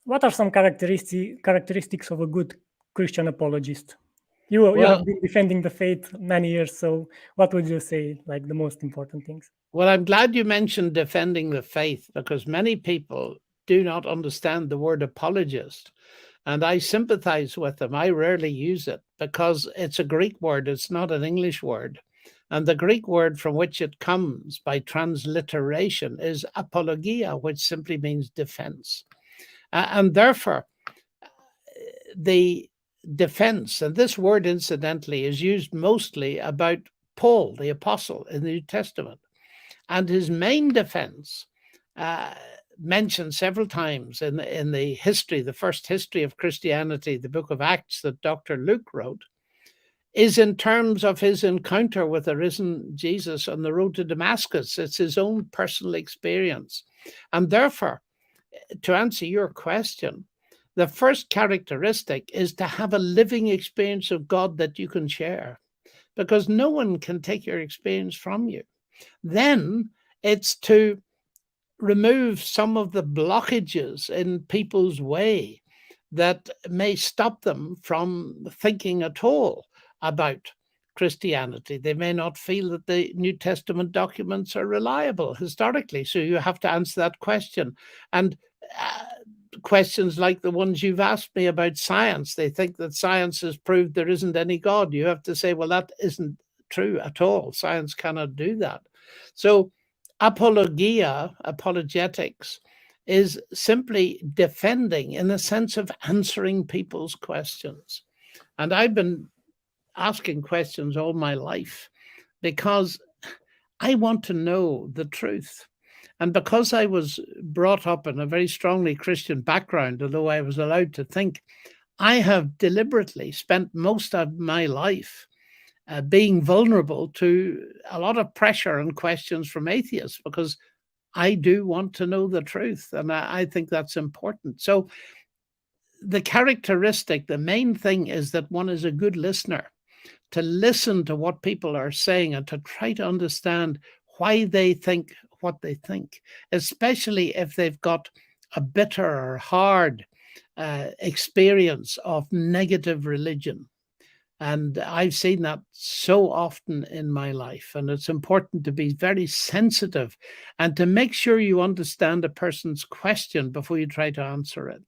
what are some characteristics of a good Christian apologist? You have been defending the faith many years, so what would you say, like the most important things? Well, I'm glad you mentioned defending the faith, because many people do not understand the word apologist. And I sympathize with them. I rarely use it because it's a Greek word. It's not an English word. And the Greek word from which it comes by transliteration is apologia, which simply means defense. And therefore, the defense, and this word, incidentally, is used mostly about Paul, the apostle, in the New Testament. And his main defense, mentioned several times in the history, the first history of Christianity, the book of Acts that Dr. Luke wrote, is in terms of his encounter with the risen Jesus on the road to Damascus. It's his own personal experience. And therefore, to answer your question, the first characteristic is to have a living experience of God that you can share, because no one can take your experience from you. Then it's to remove some of the blockages in people's way that may stop them from thinking at all about Christianity. They may not feel that the New Testament documents are reliable historically. So you have to answer that question. And questions like the ones you've asked me about science. They think that science has proved there isn't any God. You have to say, well, that isn't true at all. Science cannot do that. So apologia, apologetics, is simply defending in the sense of answering people's questions. And I've been asking questions all my life because I want to know the truth. And because I was brought up in a very strongly Christian background, although I was allowed to think, I have deliberately spent most of my life being vulnerable to a lot of pressure and questions from atheists, because I do want to know the truth. And I think that's important. So the characteristic, the main thing is that one is a good listener, to listen to what people are saying and to try to understand why they think what they think, especially if they've got a bitter or hard experience of negative religion. And I've seen that so often in my life. And it's important to be very sensitive and to make sure you understand a person's question before you try to answer it.